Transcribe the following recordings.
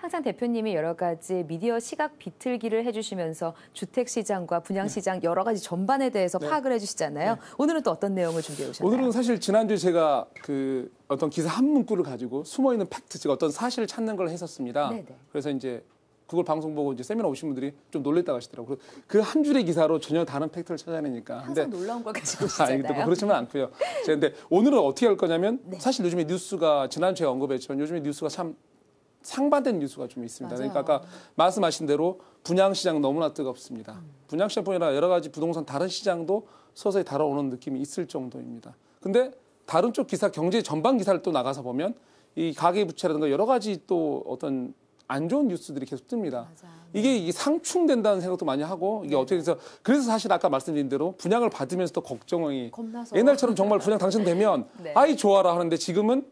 항상 대표님이 여러 가지 미디어 시각 비틀기를 해주시면서 주택시장과 분양시장 여러 가지 전반에 대해서 파악을 해주시잖아요. 오늘은 또 어떤 내용을 준비해 오셨나요? 오늘은 사실 지난주에 제가 그 어떤 기사 한 문구를 가지고 숨어있는 팩트, 즉 어떤 사실을 찾는 걸 했었습니다. 네네. 그래서 이제 그걸 방송 보고 이제 세미나 오신 분들이 좀 놀랬다고 하시더라고요. 그 한 줄의 기사로 전혀 다른 팩트를 찾아내니까. 항상 놀라운 걸 가지고 오시잖아요. 뭐 그렇지는 않고요. 근데 오늘은 어떻게 할 거냐면 네. 사실 요즘에 뉴스가 지난주에 언급했지만 요즘에 뉴스가 참 상반된 뉴스가 좀 있습니다. 맞아요. 그러니까 아까 말씀하신 대로 분양시장 너무나 뜨겁습니다. 분양시장뿐 아니라 여러 가지 부동산 다른 시장도 서서히 달아오는 느낌이 있을 정도입니다. 근데 다른 쪽 기사, 경제 전반 기사를 또 나가서 보면 이 가계부채라든가 여러 가지 또 어떤 안 좋은 뉴스들이 계속 뜹니다. 맞아. 이게 상충된다는 생각도 많이 하고 이게 어떻게 해서 그래서 사실 아까 말씀드린 대로 분양을 받으면서도 걱정이 겁나서. 옛날처럼 정말 분양 당첨되면 네. 아이 좋아라 하는데 지금은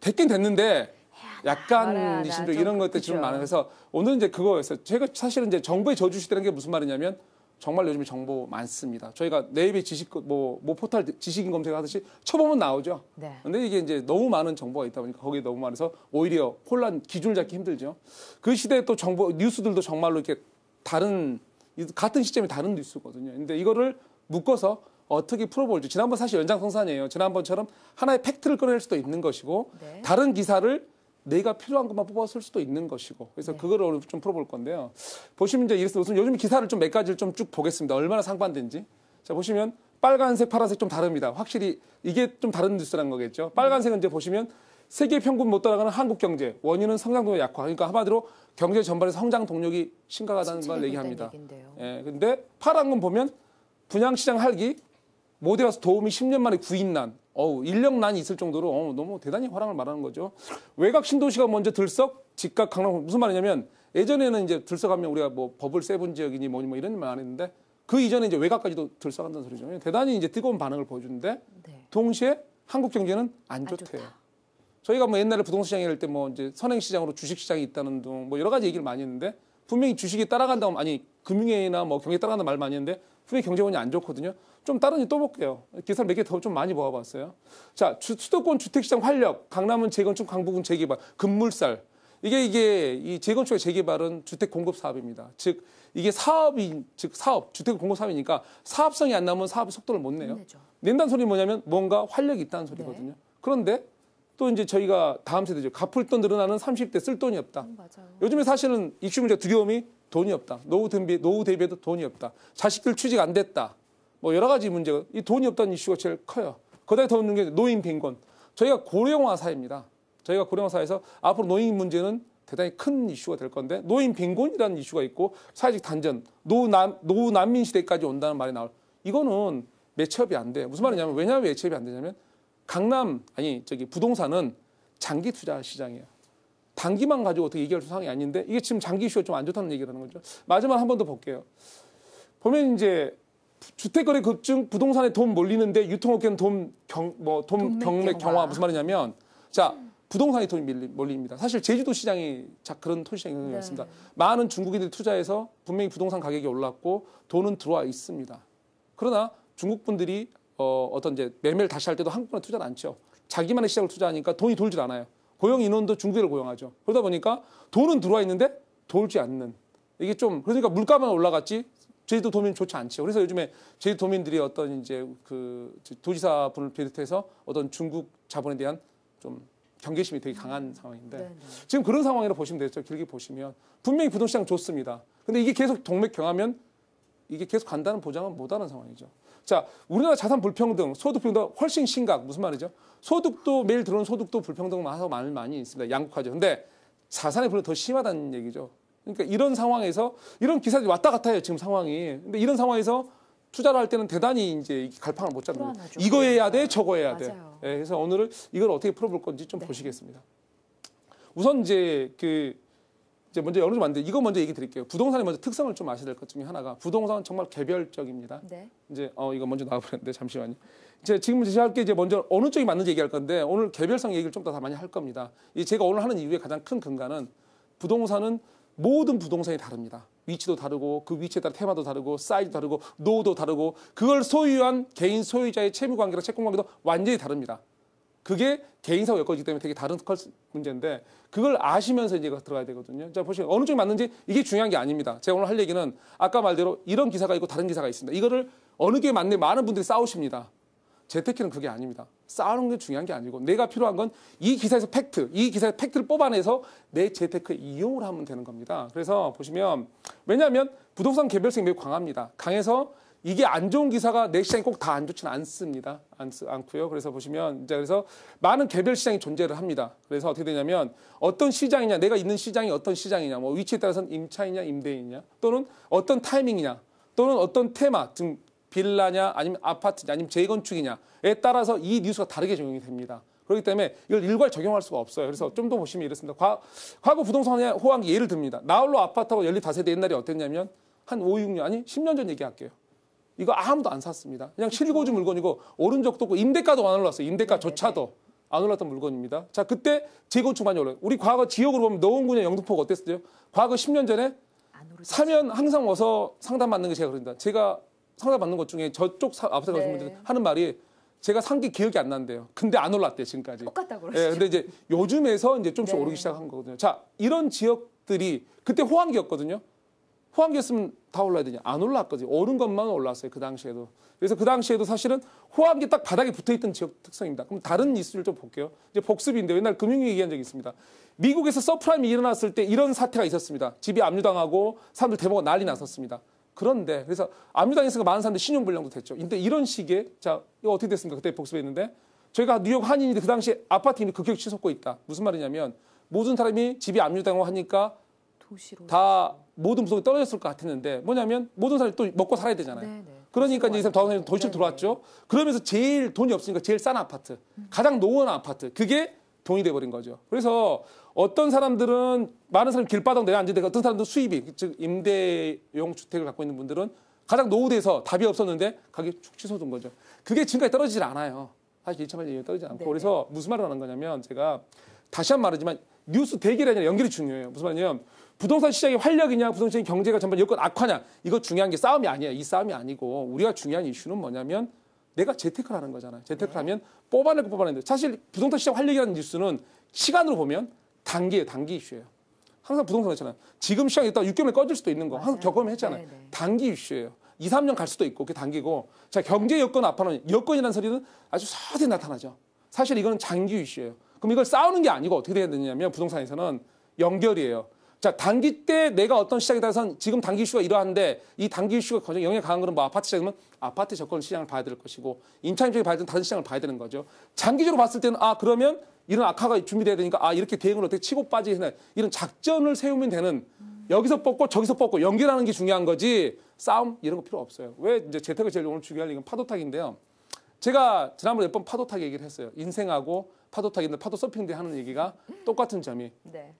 됐긴 됐는데 약간 말아야 이심도 좀 이런 것들이 좀 그죠. 많아요. 그래서 오늘 이제 그거였어요. 제가 사실은 이제 정부에 져주시다는 게 무슨 말이냐면 정말 요즘에 정보 많습니다. 저희가 네이버 지식 뭐 포털 지식인 검색하듯이 쳐보면 나오죠. 네. 근데 이게 이제 너무 많은 정보가 있다 보니까 거기에 너무 많아서 오히려 혼란 기준을 잡기 힘들죠. 그 시대에 또 정보 뉴스들도 정말로 이렇게 같은 시점에 다른 뉴스거든요. 근데 이거를 묶어서 어떻게 풀어볼지. 지난번 사실 연장성산이에요. 지난번처럼 하나의 팩트를 꺼낼 수도 있는 것이고 네. 다른 기사를 내가 필요한 것만 뽑았을 수도 있는 것이고 그래서 그거를 오늘 좀 풀어볼 건데요. 보시면 이제 이래서 우선 요즘 기사를 좀 몇 가지를 좀 쭉 보겠습니다. 얼마나 상반된지. 자 보시면 빨간색, 파란색 좀 다릅니다. 확실히 이게 좀 다른 뉴스라는 거겠죠. 빨간색은 이제 보시면 세계 평균 못 따라가는 한국 경제 원인은 성장 동력 약화. 그러니까 한마디로 경제 전반의 성장 동력이 심각하다는 걸 얘기합니다. 예, 근데 파란 건 보면 분양시장 활기 모델 와서 도움이 10년 만에 구인난. 인력난이 있을 정도로 너무 대단히 화랑을 말하는 거죠. 외곽 신도시가 먼저 들썩, 집값 강남. 무슨 말이냐면 예전에는 이제 들썩하면 우리가 뭐 버블 세븐 지역이니 뭐니 뭐 이런 말 안 했는데 그 이전에 이제 외곽까지도 들썩한다는 소리죠. 대단히 이제 뜨거운 반응을 보여주는데 동시에 한국 경제는 안 좋대요. 저희가 뭐 옛날에 부동산 시장에 할 때 뭐 이제 선행시장으로 주식시장이 있다는 등 뭐 여러 가지 얘기를 많이 했는데 분명히 주식이 따라간다고 금융회나 뭐 경제 따라간다는 말 많이 했는데 분명히 경제원이 안 좋거든요. 좀 다른 일 또 볼게요. 기사를 몇 개 더 좀 많이 모아봤어요. 자, 수도권 주택시장 활력, 강남은 재건축, 강북은 재개발, 급물살. 이게 이 재건축과 재개발은 주택 공급 사업입니다. 즉 이게 사업, 주택 공급 사업이니까 사업성이 안 나면 사업의 속도를 못 내요. 낸다는 소리는 뭐냐면 뭔가 활력이 있다는 소리거든요. 그런데 또 이제 저희가 다음 세대죠. 갚을 돈 늘어나는 30대 쓸 돈이 없다. 맞아요. 요즘에 사실은 이슈 문제 두려움이 돈이 없다. 노후 대비해도 돈이 없다. 자식들 취직 안 됐다. 뭐 여러 가지 문제가 이 돈이 없다는 이슈가 제일 커요. 거기에 더 있는 게 노인 빈곤. 저희가 고령화 사회입니다. 저희가 고령화 사회에서 앞으로 노인 문제는 대단히 큰 이슈가 될 건데 노인 빈곤이라는 이슈가 있고 사회적 단전, 노후 난민 시대까지 온다는 말이 나올. 이거는 매치업이 안 돼. 무슨 말이냐면 왜냐하면 매치업이 안 되냐면 부동산은 장기 투자 시장이에요. 단기만 가지고 어떻게 얘기할 상황이 아닌데 이게 지금 장기 이슈가 좀 안 좋다는 얘기라는 거죠. 마지막 한 번 더 볼게요. 보면 이제 주택거래 급증, 부동산에 돈 몰리는데 유통업계는 돈 경매 경화. 무슨 말이냐면 자 부동산에 돈이 몰립니다. 사실 제주도 시장이 그런 토시장이었습니다. 많은 중국인들이 투자해서 분명히 부동산 가격이 올랐고 돈은 들어와 있습니다. 그러나 중국 분들이 어떤 이제 매매를 다시 할 때도 한국에 투자를 안 쳐. 자기만의 시장을 투자하니까 돈이 돌질 않아요. 고용 인원도 중국인을 고용하죠. 그러다 보니까 돈은 들어와 있는데 돌지 않는. 이게 좀 그러니까 물가만 올라갔지 제주도 도민 좋지 않죠. 그래서 요즘에 제주도 도민들이 어떤 이제 그 도지사 분을 비롯해서 어떤 중국 자본에 대한 좀 경계심이 되게 강한 상황인데 지금 그런 상황이라고 보시면 되죠. 길게 보시면 분명히 부동산 시장 좋습니다. 근데 이게 계속 동맥경하면 이게 계속 간다는 보장은 못하는 상황이죠. 자, 우리나라 자산 불평등, 소득 불평등 훨씬 심각. 무슨 말이죠? 소득도 매일 들어오는 소득도 불평등 많이 있습니다. 양극화죠. 근데 자산의 불평등 더 심하다는 얘기죠. 그러니까 이런 상황에서 이런 기사들이 왔다 갔다 해요. 지금 상황이. 근데 이런 상황에서 투자를 할 때는 대단히 이제 갈팡을 못 잡는 거예요. 이거 해야 돼, 저거 해야 돼. 네, 그래서 오늘은 이걸 어떻게 풀어볼 건지 좀 보시겠습니다. 우선 이제 먼저 어느 정도 이거 먼저 얘기 드릴게요. 부동산의 먼저 특성을 좀 아셔야 될 것 중에 하나가 부동산은 정말 개별적입니다. 이제 이거 먼저 나와버렸는데 잠시만요. 지금 제가 할 게 이제 먼저 어느 쪽이 맞는지 얘기할 건데 오늘 개별성 얘기를 좀 더 많이 할 겁니다. 제가 오늘 하는 이유의 가장 큰 근간은 부동산은 모든 부동산이 다릅니다. 위치도 다르고 그 위치에 따라 테마도 다르고 사이즈도 다르고 노후도 다르고 그걸 소유한 개인 소유자의 채무관계나 채권관계도 완전히 다릅니다. 그게 개인사고 여건이기 때문에 되게 다른 문제인데 그걸 아시면서 이제 들어가야 되거든요. 자, 보시면 어느 쪽이 맞는지 이게 중요한 게 아닙니다. 제가 오늘 할 얘기는 아까 말대로 이런 기사가 있고 다른 기사가 있습니다. 이거를 어느 게 맞는지 많은 분들이 싸우십니다. 재테크는 그게 아닙니다. 싸우는 게 중요한 게 아니고 내가 필요한 건 이 기사에서 팩트, 이 기사의 팩트를 뽑아내서 내 재테크에 이용을 하면 되는 겁니다. 그래서 보시면 왜냐하면 부동산 개별성이 매우 강합니다. 강해서 이게 안 좋은 기사가 내 시장이 꼭 다 안 좋지는 않습니다. 않고요. 그래서 보시면 이제 그래서 많은 개별 시장이 존재를 합니다. 그래서 어떻게 되냐면 어떤 시장이냐, 내가 있는 시장이 어떤 시장이냐, 뭐 위치에 따라서는 임차이냐, 임대이냐, 또는 어떤 타이밍이냐, 또는 어떤 테마, 즉 빌라냐, 아니면 아파트냐, 아니면 재건축이냐에 따라서 이 뉴스가 다르게 적용이 됩니다. 그렇기 때문에 이걸 일괄 적용할 수가 없어요. 그래서 좀 더 보시면 이렇습니다. 과거 부동산 호황기 예를 듭니다. 나홀로 아파트하고 연립 다세대 옛날에 어땠냐면 한 5, 6년, 아니 10년 전 얘기할게요. 이거 아무도 안 샀습니다. 그냥 실고주 물건이고 오른 적도 없고 임대가도 안 올랐어요. 임대가조차도 안 올랐던 물건입니다. 자, 그때 재건축 많이 올라요. 우리 과거 지역으로 보면 노원구냐 영등포가 어땠어요? 과거 10년 전에 사면 항상 와서 상담받는 게 제가 그런다. 제가 상담받는 것 중에 저쪽 앞서 가신 분들 하는 말이 제가 산 게 기억이 안 난대요. 근데 안 올랐대요, 지금까지. 똑같다고 그러시죠. 예, 근데 이제 요즘에서 이제 좀씩 오르기 시작한 거거든요. 자, 이런 지역들이 그때 호황기였거든요. 호황기였으면 다 올라야 되냐? 안 올랐거든요. 오른 것만 올랐어요. 그 당시에도. 그래서 그 당시에도 사실은 호황기 딱 바닥에 붙어있던 지역 특성입니다. 그럼 다른 이슈를 좀 볼게요. 이제 복습인데 옛날 금융위 얘기한 적이 있습니다. 미국에서 서프라임이 일어났을 때 이런 사태가 있었습니다. 집이 압류당하고 사람들 대부분 난리 났었습니다. 그런데 그래서 압류당했으니까 많은 사람들이 신용불량도 됐죠. 근데 이런 식의 자 이거 어떻게 됐습니까? 그때 복습했는데 저희가 뉴욕 한인인데 그 당시에 아파트 이미 급격히 치솟고 있다. 무슨 말이냐면 모든 사람이 집이 압류당하고 하니까 도시로 다 모든 부동산이 떨어졌을 것 같았는데 뭐냐면 모든 사람이 또 먹고 살아야 되잖아요. 그러니까 이제 이 사람 도시로 들어왔죠. 그러면서 제일 돈이 없으니까 제일 싼 아파트, 가장 노후한 아파트 그게 돈이 돼버린 거죠. 그래서 어떤 사람들은 많은 사람이 길바닥 내가 앉는데 어떤 사람들은 수입이 즉 임대용 주택을 갖고 있는 분들은 가장 노후돼서 답이 없었는데 가격이 축 치솟은 거죠. 그게 지금까지 떨어지질 않아요. 사실 2차만 얘기 떨어지지 않고. 그래서 무슨 말을 하는 거냐면 제가 다시 한 번 말하지만 뉴스 대결이 아니라 연결이 중요해요. 무슨 말이냐면 부동산 시장의 활력이냐, 부동산 시장 경제가 전반 여건 악화냐 이거 중요한 게 싸움이 아니에요. 이 싸움이 아니고 우리가 중요한 이슈는 뭐냐면 내가 재테크를 하는 거잖아요. 재테크를 하면 뽑아낼 거 뽑아내는데 사실 부동산 시장 활력이라는 뉴스는 시간으로 보면 단기예요. 단기 이슈예요. 항상 부동산 그렇잖아요. 지금 시장이 있다가 6개월에 꺼질 수도 있는 거 항상 경험했잖아요. 단기 이슈예요. 2, 3년 갈 수도 있고 그게 단기고 자 경제 여건 악화는 여건이라는 소리는 아주 서서히 나타나죠. 사실 이거는 장기 이슈예요. 그럼 이걸 싸우는 게 아니고 어떻게 돼야 되냐면 부동산에서는 연결이에요. 자, 단기 때 내가 어떤 시장에 따라서는 지금 단기 이슈가 이러한데 이 단기 이슈가 가장 영향이 강한 거는 뭐 아파트 시장이면 아파트 접근 시장을 봐야 될 것이고 임차인 쪽에 봐야 되는 다른 시장을 봐야 되는 거죠. 장기적으로 봤을 때는 아 그러면 이런 악화가 준비돼야 되니까 아 이렇게 대응을 어떻게 치고 빠지게 해야 이런 작전을 세우면 되는 여기서 뽑고 저기서 뽑고 연결하는 게 중요한 거지 싸움 이런 거 필요 없어요. 왜 이제 재테크 제일 오늘 중요한 이건 파도타기인데요. 제가 지난번에 몇 번 파도타기 얘기를 했어요. 인생하고 파도타기인데 파도 서핑대 하는 얘기가 똑같은 점이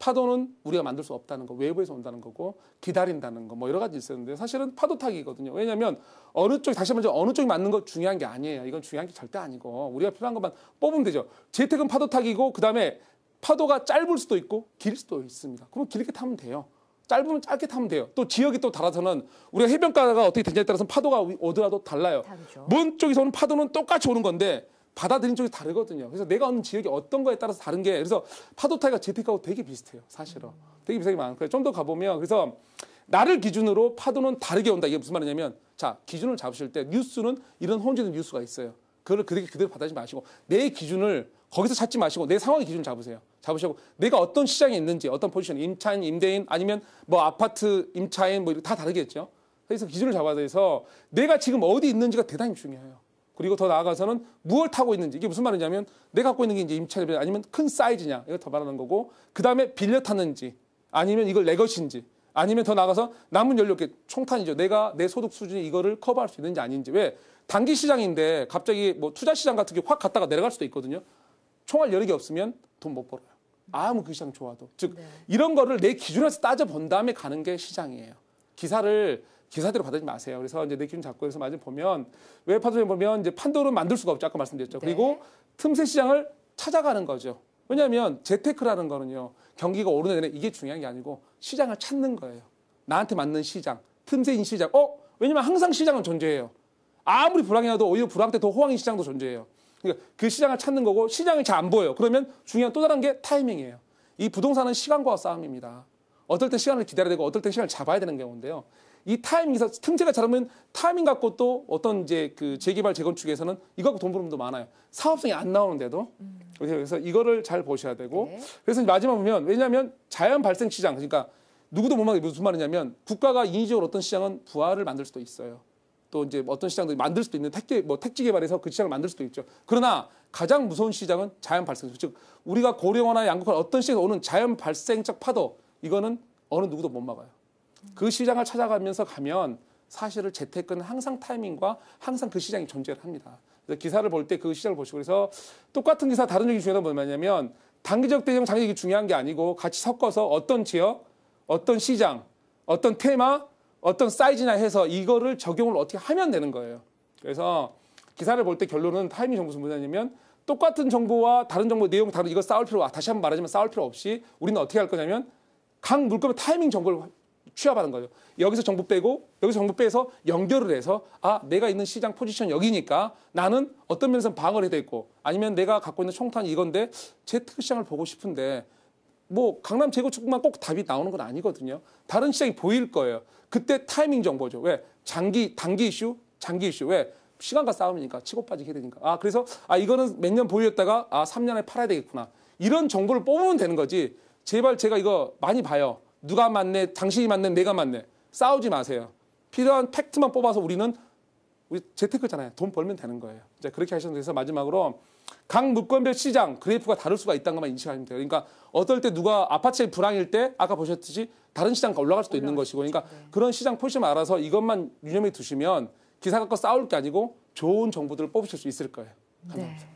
파도는 우리가 만들 수 없다는 거, 외부에서 온다는 거고 기다린다는 거 뭐 여러 가지 있었는데 사실은 파도타기거든요. 왜냐하면 어느 쪽 다시 한번 어느 쪽이 맞는 거 중요한 게 아니에요. 이건 중요한 게 절대 아니고 우리가 필요한 것만 뽑으면 되죠. 재테크는 파도타기고 그다음에 파도가 짧을 수도 있고 길 수도 있습니다. 그럼 길게 타면 돼요. 짧으면 짧게 타면 돼요. 또 지역이 또 달아서는 우리가 해변가가 어떻게 되냐에 따라서 파도가 오더라도 달라요. 먼 쪽에서 오는 파도는 똑같이 오는 건데 받아들인 쪽이 다르거든요. 그래서 내가 오는 지역이 어떤 거에 따라서 다른 게 그래서 파도 타기가 재테크하고 되게 비슷해요. 사실은. 되게 비슷하게 많아요. 좀 더 가보면 그래서 나를 기준으로 파도는 다르게 온다. 이게 무슨 말이냐면 자 기준을 잡으실 때 뉴스는 이런 혼재된 뉴스가 있어요. 그걸 그대로 받아들이지 마시고 내 기준을 거기서 찾지 마시고 내 상황의 기준을 잡으세요. 잡으시고 내가 어떤 시장에 있는지 어떤 포지션 임차인, 임대인 아니면 뭐 아파트 임차인 뭐 이렇게 다 다르겠죠. 그래서 기준을 잡아야 돼서 내가 지금 어디 있는지가 대단히 중요해요. 그리고 더 나아가서는 무엇을 타고 있는지 이게 무슨 말이냐면 내가 갖고 있는 게 이제 임차인 아니면 큰 사이즈냐 이거 더 말하는 거고 그 다음에 빌려 탔는지 아니면 이걸 내 것인지 아니면 더 나아가서 남은 연료 이렇게 총탄이죠. 내가 내 소득 수준이 이거를 커버할 수 있는지 아닌지 왜 단기 시장인데 갑자기 뭐 투자 시장 같은 게 확 갔다가 내려갈 수도 있거든요. 총알 여력이 없으면 돈 못 벌어요. 아무 그 시장 좋아도 즉 이런 거를 내 기준에서 따져 본 다음에 가는 게 시장이에요. 기사대로 받아들이지 마세요. 그래서 이제 내 기준 잡고 그래서 마지막 보면 왜 파도에 보면 이제 판도는 만들 수가 없죠. 아까 말씀드렸죠. 그리고 틈새 시장을 찾아가는 거죠. 왜냐하면 재테크라는 거는요. 경기가 오르는 데는 이게 중요한 게 아니고 시장을 찾는 거예요. 나한테 맞는 시장, 틈새인 시장. 왜냐면 항상 시장은 존재해요. 아무리 불황이라도 오히려 불황 때 더 호황인 시장도 존재해요. 그러니까 그 시장을 찾는 거고 시장이 잘 안 보여요. 그러면 중요한 또 다른 게 타이밍이에요. 이 부동산은 시간과 싸움입니다. 어떨 때 시간을 기다려야 되고 어떨 때 시간을 잡아야 되는 경우인데요. 이 타이밍에서 틈새가 잘하면 타이밍 갖고 또 어떤 이제 그 재개발 재건축에서는 이거 갖고 돈 버는 분도 많아요. 사업성이 안 나오는데도. 그래서 이거를 잘 보셔야 되고. 네. 그래서 마지막 보면 왜냐하면 자연 발생 시장 그러니까 누구도 못 막게 무슨 말이냐면 국가가 인위적으로 어떤 시장은 부활을 만들 수도 있어요. 또 이제 어떤 시장도 만들 수도 있는 택지 개발해서 그 시장을 만들 수도 있죠. 그러나 가장 무서운 시장은 자연 발생. 즉 우리가 고령화나 양극화 어떤 시장에서 오는 자연 발생적 파도 이거는 어느 누구도 못 막아요. 그 시장을 찾아가면서 가면 사실은 재테크는 항상 타이밍과 항상 그 시장이 존재를 합니다. 그래서 기사를 볼 때 그 시장을 보시고 그래서 똑같은 기사 다른 얘기 중요한 건 뭐냐면 단기적 대응 장기적이 중요한 게 아니고 같이 섞어서 어떤 지역, 어떤 시장, 어떤 테마, 어떤 사이즈나 해서 이거를 적용을 어떻게 하면 되는 거예요. 그래서 기사를 볼 때 결론은 타이밍 정보 뭐냐면 똑같은 정보와 다른 정보 내용 다른 이거 싸울 필요 다시 한번 말하지만 싸울 필요 없이 우리는 어떻게 할 거냐면 각 물건의 타이밍 정보를 취합하는 거예요. 여기서 정보 빼고 여기서 정보 빼서 연결을 해서 아 내가 있는 시장 포지션 여기니까 나는 어떤 면에서 방어를 해야 되고 아니면 내가 갖고 있는 총탄이 이건데 재테크 시장을 보고 싶은데 뭐 강남 재건축만 꼭 답이 나오는 건 아니거든요. 다른 시장이 보일 거예요. 그때 타이밍 정보죠. 왜? 단기 이슈, 장기 이슈. 왜? 시간과 싸움이니까 치고 빠지게 되니까. 아 그래서 아 이거는 몇 년 보유했다가 아 3년에 팔아야 되겠구나. 이런 정보를 뽑으면 되는 거지. 제발 제가 이거 많이 봐요. 누가 맞네, 당신이 맞네, 내가 맞네. 싸우지 마세요. 필요한 팩트만 뽑아서 우리 재테크잖아요. 돈 벌면 되는 거예요. 이제 그렇게 하시면 돼서 마지막으로 각 물건별 시장 그래프가 다를 수가 있다는 것만 인식하시면 돼요. 그러니까 어떨 때 누가 아파트의 불황일 때 아까 보셨듯이 다른 시장가 올라갈 수도 있는 것이고 그러니까 그런 시장 포지션 알아서 이것만 유념해 두시면 기사 갖고 싸울 게 아니고 좋은 정보들을 뽑으실 수 있을 거예요. 감사합니다. 네.